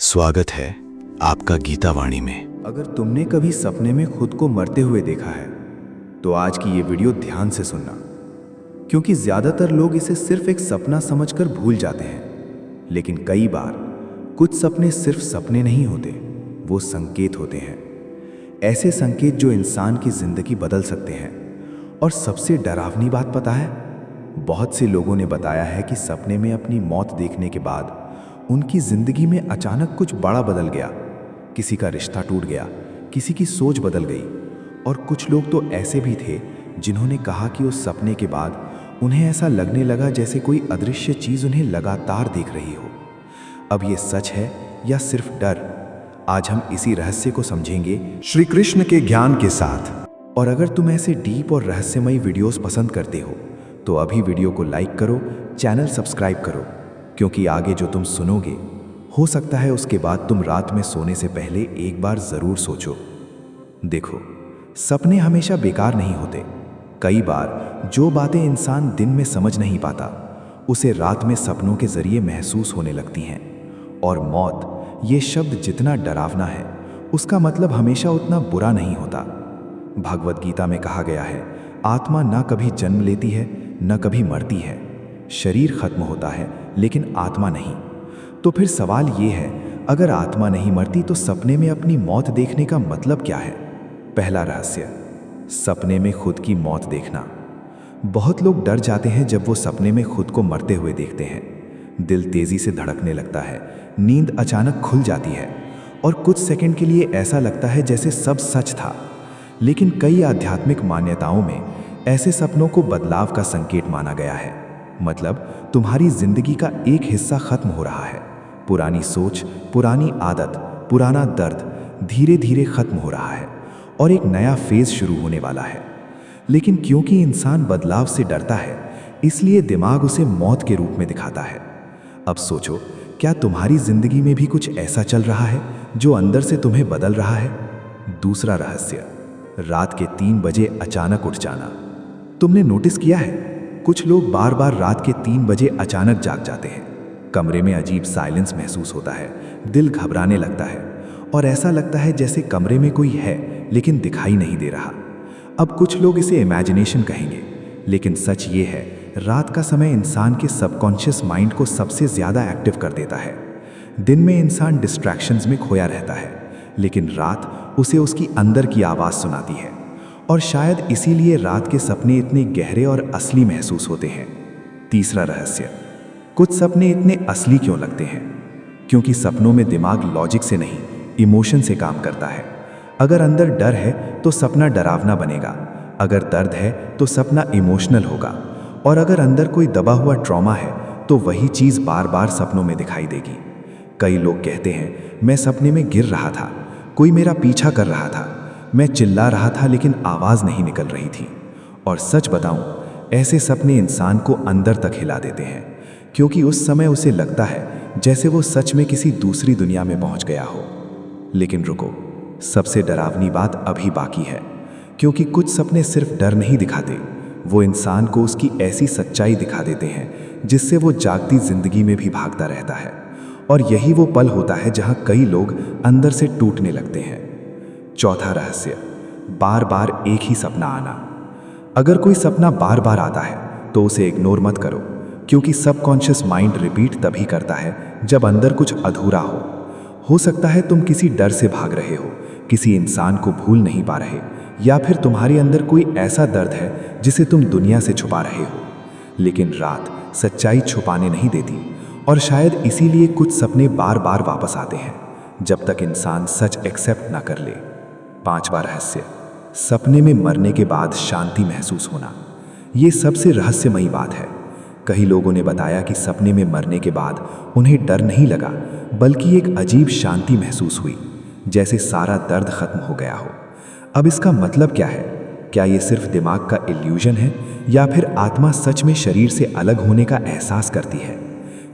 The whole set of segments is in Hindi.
स्वागत है आपका गीता वाणी में। अगर तुमने कभी सपने में खुद को मरते हुए देखा है तो आज की ये वीडियो ध्यान से सुनना, क्योंकि ज्यादातर लोग इसे सिर्फ एक सपना समझकर भूल जाते हैं। लेकिन कई बार कुछ सपने सिर्फ सपने नहीं होते, वो संकेत होते हैं। ऐसे संकेत जो इंसान की जिंदगी बदल सकते हैं। और सबसे डरावनी बात पता है, बहुत से लोगों ने बताया है कि सपने में अपनी मौत देखने के बाद उनकी जिंदगी में अचानक कुछ बड़ा बदल गया। किसी का रिश्ता टूट गया, किसी की सोच बदल गई, और कुछ लोग तो ऐसे भी थे जिन्होंने कहा कि उस सपने के बाद उन्हें ऐसा लगने लगा जैसे कोई अदृश्य चीज उन्हें लगातार देख रही हो। अब ये सच है या सिर्फ डर? आज हम इसी रहस्य को समझेंगे श्री कृष्ण के ज्ञान के साथ। और अगर तुम ऐसे डीप और रहस्यमयी वीडियोस पसंद करते हो तो अभी वीडियो को लाइक करो, चैनल सब्सक्राइब करो, क्योंकि आगे जो तुम सुनोगे हो सकता है उसके बाद तुम रात में सोने से पहले एक बार जरूर सोचो। देखो, सपने हमेशा बेकार नहीं होते। कई बार जो बातें इंसान दिन में समझ नहीं पाता उसे रात में सपनों के जरिए महसूस होने लगती हैं। और मौत, ये शब्द जितना डरावना है उसका मतलब हमेशा उतना बुरा नहीं होता। भगवद गीता में कहा गया है, आत्मा न कभी जन्म लेती है न कभी मरती है। शरीर खत्म होता है लेकिन आत्मा नहीं। तो फिर सवाल ये है, अगर आत्मा नहीं मरती तो सपने में अपनी मौत देखने का मतलब क्या है? पहला रहस्य, सपने में खुद की मौत देखना। बहुत लोग डर जाते हैं जब वो सपने में खुद को मरते हुए देखते हैं। दिल तेजी से धड़कने लगता है, नींद अचानक खुल जाती है, और कुछ सेकंड के लिए ऐसा लगता है जैसे सब सच था। लेकिन कई आध्यात्मिक मान्यताओं में ऐसे सपनों को बदलाव का संकेत माना गया है। मतलब तुम्हारी जिंदगी का एक हिस्सा खत्म हो रहा है। पुरानी सोच, पुरानी आदत, पुराना दर्द धीरे धीरे खत्म हो रहा है और एक नया फेज शुरू होने वाला है। लेकिन क्योंकि इंसान बदलाव से डरता है, इसलिए दिमाग उसे मौत के रूप में दिखाता है। अब सोचो, क्या तुम्हारी जिंदगी में भी कुछ ऐसा चल रहा है जो अंदर से तुम्हें बदल रहा है? दूसरा रहस्य, रात के 3 बजे अचानक उठ जाना। तुमने नोटिस किया है, कुछ लोग बार बार रात के 3 बजे अचानक जाग जाते हैं। कमरे में अजीब साइलेंस महसूस होता है, दिल घबराने लगता है, और ऐसा लगता है जैसे कमरे में कोई है लेकिन दिखाई नहीं दे रहा। अब कुछ लोग इसे इमेजिनेशन कहेंगे, लेकिन सच ये है, रात का समय इंसान के सबकॉन्शियस माइंड को सबसे ज़्यादा एक्टिव कर देता है। दिन में इंसान डिस्ट्रैक्शंस में खोया रहता है, लेकिन रात उसे उसकी अंदर की आवाज़ सुनाती है। और शायद इसीलिए रात के सपने इतने गहरे और असली महसूस होते हैं। तीसरा रहस्य, कुछ सपने इतने असली क्यों लगते हैं? क्योंकि सपनों में दिमाग लॉजिक से नहीं, इमोशन से काम करता है। अगर अंदर डर है तो सपना डरावना बनेगा, अगर दर्द है तो सपना इमोशनल होगा, और अगर अंदर कोई दबा हुआ ट्रॉमा है तो वही चीज़ बार बार सपनों में दिखाई देगी। कई लोग कहते हैं, मैं सपने में गिर रहा था, कोई मेरा पीछा कर रहा था, मैं चिल्ला रहा था लेकिन आवाज़ नहीं निकल रही थी। और सच बताऊं, ऐसे सपने इंसान को अंदर तक हिला देते हैं, क्योंकि उस समय उसे लगता है जैसे वो सच में किसी दूसरी दुनिया में पहुंच गया हो। लेकिन रुको, सबसे डरावनी बात अभी बाकी है, क्योंकि कुछ सपने सिर्फ डर नहीं दिखाते, वो इंसान को उसकी ऐसी सच्चाई दिखा देते हैं जिससे वो जागती जिंदगी में भी भागता रहता है। और यही वो पल होता है जहां कई लोग अंदर से टूटने लगते हैं। चौथा रहस्य, बार बार एक ही सपना आना। अगर कोई सपना बार बार आता है तो उसे इग्नोर मत करो, क्योंकि सबकॉन्शियस माइंड रिपीट तभी करता है जब अंदर कुछ अधूरा हो सकता है तुम किसी डर से भाग रहे हो, किसी इंसान को भूल नहीं पा रहे, या फिर तुम्हारे अंदर कोई ऐसा दर्द है जिसे तुम दुनिया से छुपा रहे हो। लेकिन रात सच्चाई छुपाने नहीं देती, और शायद इसीलिए कुछ सपने बार बार वापस आते हैं जब तक इंसान सच एक्सेप्ट ना कर ले। पांचवा रहस्य, सपने में मरने के बाद शांति महसूस होना। ये सबसे रहस्यमयी बात है। कई लोगों ने बताया कि सपने में मरने के बाद उन्हें डर नहीं लगा, बल्कि एक अजीब शांति महसूस हुई, जैसे सारा दर्द खत्म हो गया हो। अब इसका मतलब क्या है? क्या ये सिर्फ दिमाग का इल्यूजन है, या फिर आत्मा सच में शरीर से अलग होने का एहसास करती है?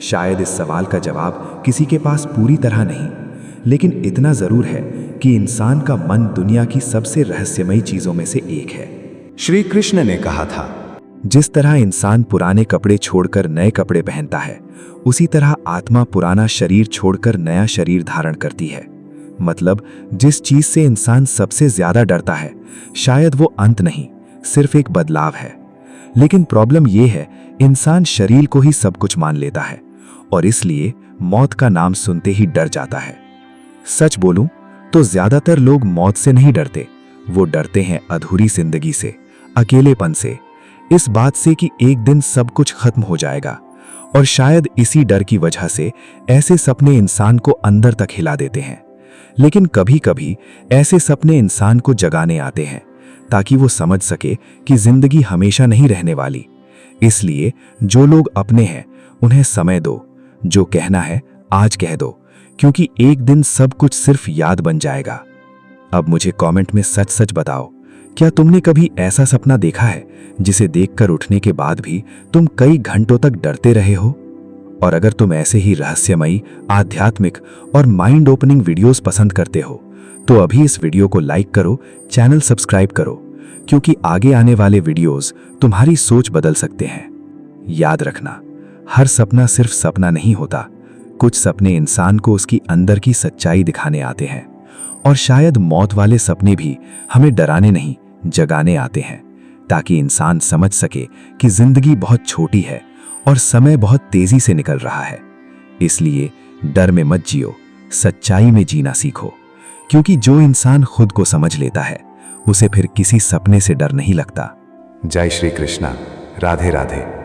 शायद इस सवाल का जवाब किसी के पास पूरी तरह नहीं, लेकिन इतना ज़रूर है कि इंसान का मन दुनिया की सबसे रहस्यमयी चीज़ों में से एक है। श्री कृष्ण ने कहा था, जिस तरह इंसान पुराने कपड़े छोड़कर नए कपड़े पहनता है, उसी तरह आत्मा पुराना शरीर छोड़कर नया शरीर धारण करती है। मतलब जिस चीज से इंसान सबसे ज्यादा डरता है, शायद वो अंत नहीं, सिर्फ एक बदलाव है। लेकिन प्रॉब्लम यह है, इंसान शरीर को ही सब कुछ मान लेता है और इसलिए मौत का नाम सुनते ही डर जाता है। सच बोलूं तो ज्यादातर लोग मौत से नहीं डरते, वो डरते हैं अधूरी जिंदगी से, अकेलेपन से, इस बात से कि एक दिन सब कुछ खत्म हो जाएगा। और शायद इसी डर की वजह से ऐसे सपने इंसान को अंदर तक हिला देते हैं। लेकिन कभी कभी ऐसे सपने इंसान को जगाने आते हैं ताकि वो समझ सके कि जिंदगी हमेशा नहीं रहने वाली। इसलिए जो लोग अपने हैं उन्हें समय दो, जो कहना है आज कह दो, क्योंकि एक दिन सब कुछ सिर्फ याद बन जाएगा। अब मुझे कमेंट में सच सच बताओ, क्या तुमने कभी ऐसा सपना देखा है जिसे देखकर उठने के बाद भी तुम कई घंटों तक डरते रहे हो? और अगर तुम ऐसे ही रहस्यमयी, आध्यात्मिक और माइंड ओपनिंग वीडियोस पसंद करते हो तो अभी इस वीडियो को लाइक करो, चैनल सब्सक्राइब करो, क्योंकि आगे आने वाले वीडियोस तुम्हारी सोच बदल सकते हैं। याद रखना, हर सपना सिर्फ सपना नहीं होता, कुछ सपने इंसान को उसकी अंदर की सच्चाई दिखाने आते हैं। और शायद मौत वाले सपने भी हमें डराने नहीं, जगाने आते हैं, ताकि इंसान समझ सके कि जिंदगी बहुत छोटी है और समय बहुत तेजी से निकल रहा है। इसलिए डर में मत जियो, सच्चाई में जीना सीखो, क्योंकि जो इंसान खुद को समझ लेता है उसे फिर किसी सपने से डर नहीं लगता। जय श्री कृष्णा, राधे राधे।